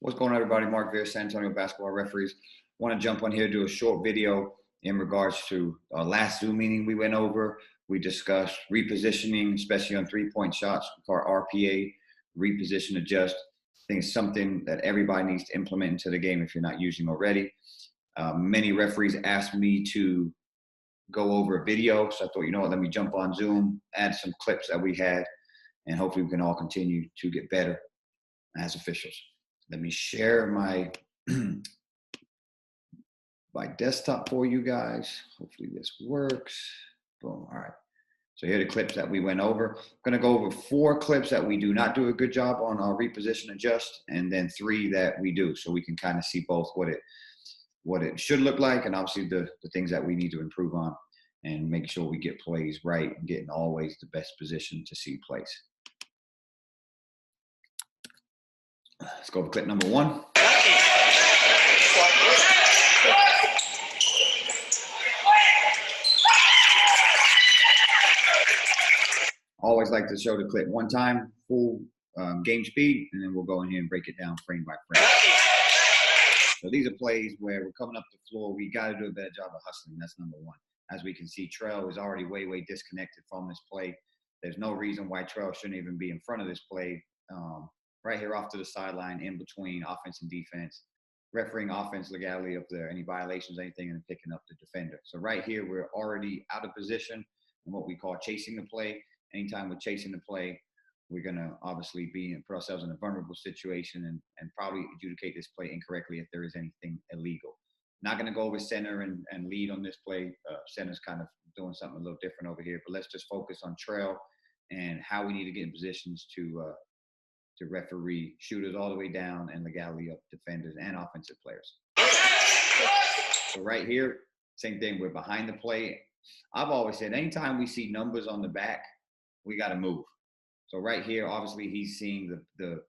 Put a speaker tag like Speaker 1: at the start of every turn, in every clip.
Speaker 1: What's going on, everybody? Mark here, San Antonio basketball referees. Want to jump on here, do a short video in regards to our last Zoom meeting we went over. We discussed repositioning, especially on three-point shots, our RPA, reposition, adjust. I think it's something that everybody needs to implement into the game if you're not using already. Many referees asked me to go over a video, so I thought, you know what, let me jump on Zoom, add some clips that we had, and hopefully we can all continue to get better as officials. Let me share my my desktop for you guys. Hopefully this works. Boom. All right. So here are the clips that we went over. I'm going to go over 4 clips that we do not do a good job on our reposition adjust, and then 3 that we do, so we can kind of see both what it should look like, and obviously the things that we need to improve on, and make sure we get plays right and getting always the best position to see plays. Let's go over clip number 1. Always like to show the clip one time, full game speed, and then we'll go in here and break it down frame by frame. So these are plays where we're coming up the floor. We got to do a better job of hustling. That's number 1. As we can see, Trell is already way disconnected from this play. There's no reason why Trell shouldn't even be in front of this play. Right here off to the sideline, in between offense and defense, refereeing offense legality if there are any violations, anything, and picking up the defender. So right here, we're already out of position in what we call chasing the play. Anytime we're chasing the play, we're going to obviously put ourselves in a vulnerable situation and probably adjudicate this play incorrectly if there is anything illegal. Not going to go over center and lead on this play. Center's kind of doing something a little different over here, but let's just focus on Trell and how we need to get in positions to referee shooters all the way down and legality of defenders and offensive players. So right here, same thing, we're behind the play. I've always said anytime we see numbers on the back, we got to move. So right here, obviously he's seeing the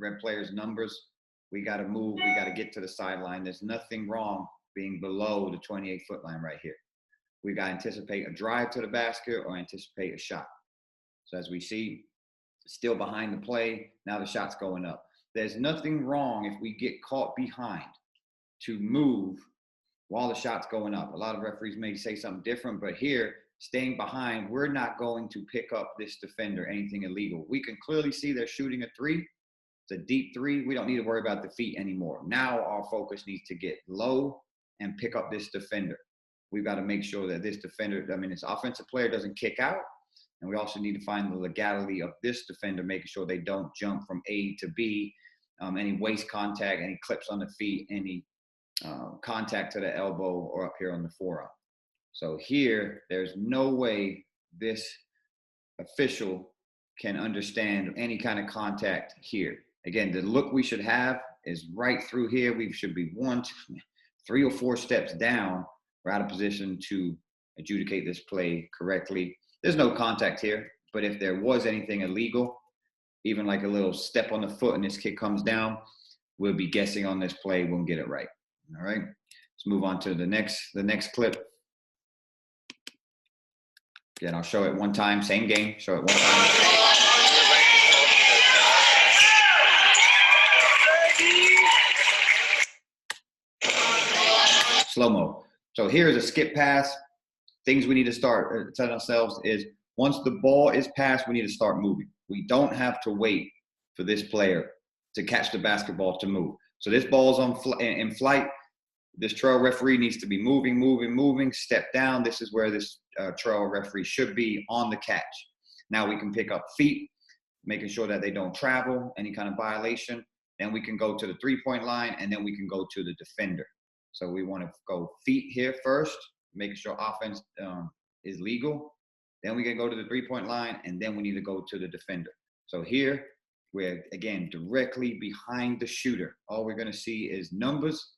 Speaker 1: red player's numbers. We got to move. We got to get to the sideline. There's nothing wrong being below the 28-foot line right here. We got to anticipate a drive to the basket or anticipate a shot. So as we see, still behind the play. Now the shot's going up. There's nothing wrong if we get caught behind to move while the shot's going up. A lot of referees may say something different, but here, staying behind, we're not going to pick up this defender anything illegal. We can clearly see they're shooting a 3. It's a deep 3. We don't need to worry about the feet anymore. Now our focus needs to get low and pick up this defender. We've got to make sure that this defender, this offensive player doesn't kick out. And we also need to find the legality of this defender, making sure they don't jump from A to B, any waist contact, any clips on the feet, any contact to the elbow or up here on the forearm. So here, there's no way this official can understand any kind of contact here. Again, the look we should have is right through here. We should be 1, 2, 3 or 4 steps down. We're out of position to adjudicate this play correctly. There's no contact here, but if there was anything illegal, even like a little step on the foot and this kid comes down, we'll be guessing on this play. We'll get it right. All right, let's move on to the next clip. Again, I'll show it one time, same game, show it one time. Slow-mo. So here's a skip pass. Things we need to start telling ourselves is once the ball is passed, we need to start moving. We don't have to wait for this player to catch the basketball to move. So this ball's in flight. This trail referee needs to be moving, step down. This is where this trail referee should be on the catch. Now we can pick up feet, making sure that they don't travel, any kind of violation. Then we can go to the 3-point line, and then we can go to the defender. So we want to go feet here first, making sure offense is legal. Then we can go to the 3-point line, and then we need to go to the defender. So here, we're, again, directly behind the shooter. All we're going to see is numbers.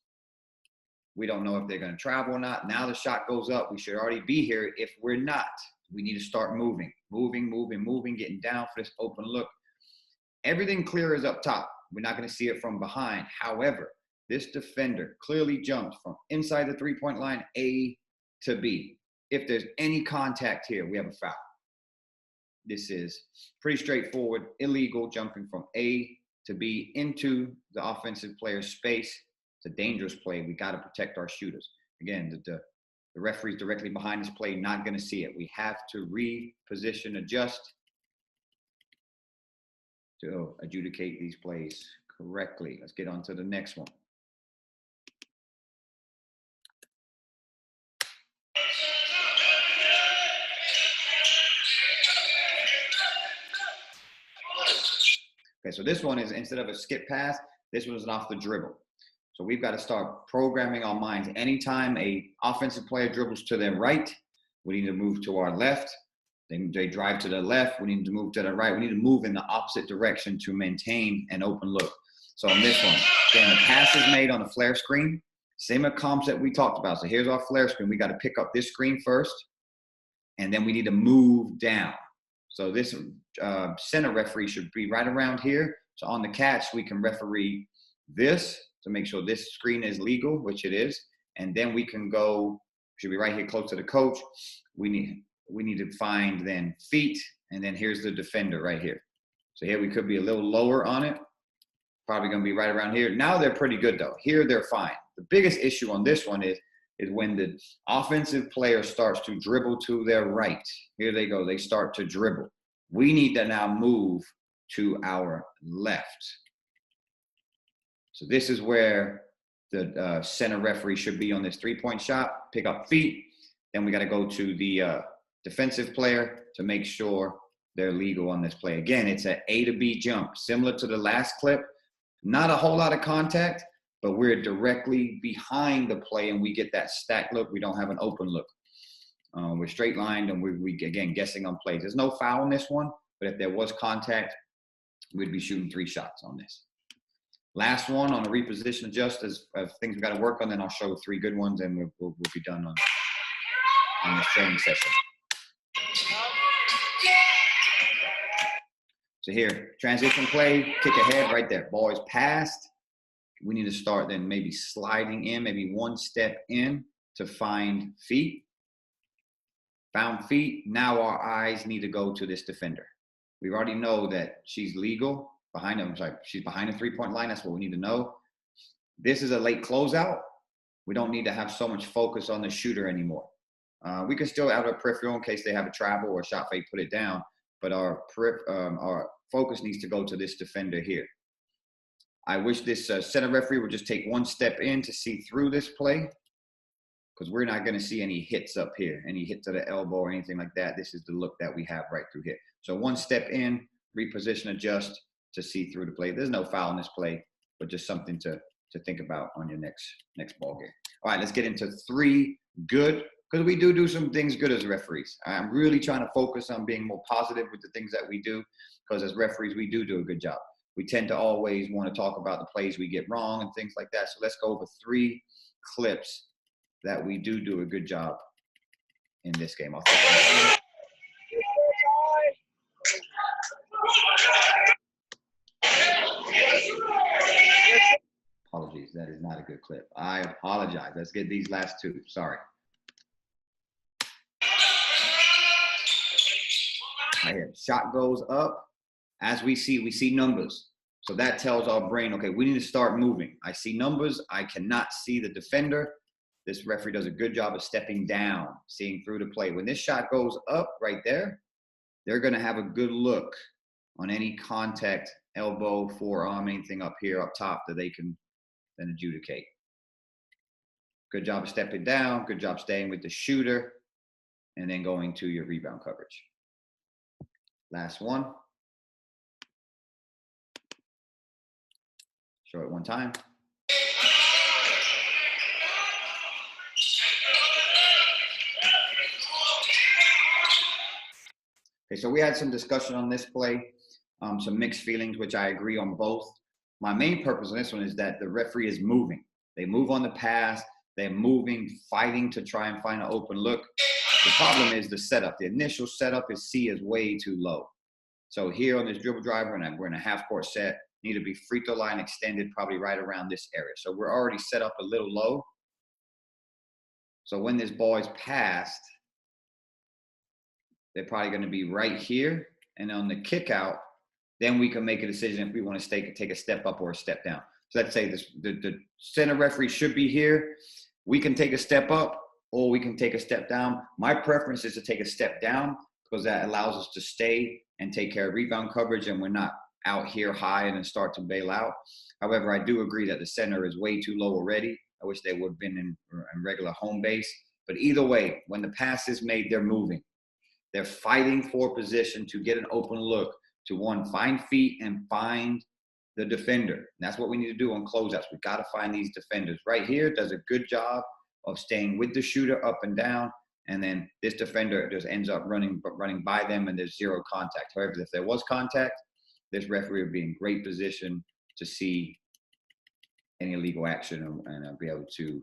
Speaker 1: We don't know if they're going to travel or not. Now the shot goes up. We should already be here. If we're not, we need to start moving, getting down for this open look. Everything clear is up top. We're not going to see it from behind. However, this defender clearly jumps from inside the 3-point line, A to B. If there's any contact here, we have a foul. This is pretty straightforward, illegal, jumping from A to be into the offensive player's space. It's a dangerous play. We got to protect our shooters. Again, the referee's directly behind this play, not going to see it. We have to reposition, adjust to adjudicate these plays correctly. Let's get on to the next one. Okay, so this one is, instead of a skip pass, this one's off the dribble. So we've got to start programming our minds. Anytime a offensive player dribbles to their right, we need to move to our left. They drive to the left, we need to move to the right. We need to move in the opposite direction to maintain an open look. So on this one, again, the pass is made on the flare screen. Same concept we talked about. So here's our flare screen. We got to pick up this screen first, and then we need to move down. So this center referee should be right around here. So on the catch, we can referee this to make sure this screen is legal, which it is. And then we can go, should be right here close to the coach. We need to find then feet, and then here's the defender right here. So here we could be a little lower on it. Probably gonna be right around here. Now they're pretty good though. Here they're fine. The biggest issue on this one is when the offensive player starts to dribble to their right. Here they go, they start to dribble. We need to now move to our left. So this is where the center referee should be on this three-point shot, pick up feet. Then we got to go to the defensive player to make sure they're legal on this play. Again, it's an A to B jump, similar to the last clip. Not a whole lot of contact, but we're directly behind the play and we get that stack look. We don't have an open look. We're straight lined and we again, guessing on plays. There's no foul in this one, but if there was contact, we'd be shooting 3 shots on this. Last one on a reposition adjust as things we got to work on, then I'll show 3 good ones and we'll be done on this training session. So here, transition play, kick ahead right there. Ball is passed. We need to start then maybe sliding in, maybe 1 step in to find feet. Found feet. Now our eyes need to go to this defender. We already know that she's legal behind him. Sorry, she's behind the 3-point line. That's what we need to know. This is a late closeout. We don't need to have so much focus on the shooter anymore. We can still have a peripheral in case they have a travel or a shot fake, put it down. But our focus needs to go to this defender here. I wish this center referee would just take 1 step in to see through this play, because we're not going to see any hits up here, any hit to the elbow or anything like that. This is the look that we have right through here. So 1 step in, reposition, adjust to see through the play. There's no foul in this play, but just something to think about on your next ball game. All right, let's get into 3 good, because we do some things good as referees. I'm really trying to focus on being more positive with the things that we do, because as referees, we do a good job. We tend to always want to talk about the plays we get wrong and things like that. So let's go over 3 clips that we do a good job in this game. Apologies, that is not a good clip. I apologize. Let's get these last 2. Sorry. Right here, shot goes up. As we see numbers. So that tells our brain, okay, we need to start moving. I see numbers. I cannot see the defender. This referee does a good job of stepping down, seeing through the play. When this shot goes up right there, they're going to have a good look on any contact, elbow, forearm, anything up here, up top that they can then adjudicate. Good job of stepping down. Good job staying with the shooter and then going to your rebound coverage. Last one. Show it 1 time. Okay, so we had some discussion on this play, some mixed feelings, which I agree on both. My main purpose on this one is that the referee is moving. They move on the pass. They're moving, fighting to try and find an open look. The problem is the setup. The initial setup is C is way too low. So here on this dribble driver, and we're in a half-court set, need to be free throw line extended probably right around this area. So we're already set up a little low. So when this ball is passed, they're probably going to be right here. And on the kick out, then we can make a decision if we want to take a step up or a step down. So let's say the center referee should be here. We can take a step up or we can take a step down. My preference is to take a step down because that allows us to stay and take care of rebound coverage, and we're not out here high and then start to bail out. However, I do agree that the center is way too low already. I wish they would have been in regular home base. But either way, when the pass is made, they're moving. They're fighting for position to get an open look, to one, find feet and find the defender. And that's what we need to do on closeouts. We got to find these defenders. Right here does a good job of staying with the shooter up and down. And then this defender just ends up running by them and there's zero contact. However, if there was contact, this referee would be in great position to see any illegal action and be able to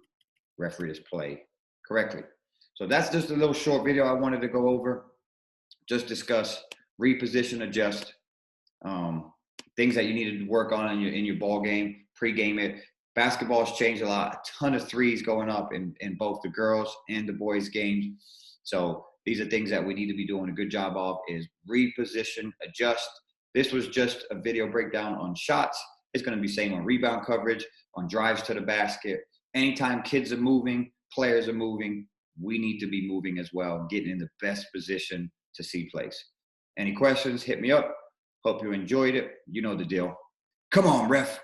Speaker 1: referee this play correctly. So that's just a little short video I wanted to go over. Just discuss, reposition, adjust, things that you needed to work on in your ball game, pre-game it. Basketball's changed a lot. A ton of threes going up in both the girls and the boys games. So these are things that we need to be doing a good job of, is reposition, adjust. This was just a video breakdown on shots. It's going to be same on rebound coverage, on drives to the basket. Anytime kids are moving, players are moving, we need to be moving as well, getting in the best position to see plays. Any questions, hit me up. Hope you enjoyed it. You know the deal. Come on, ref.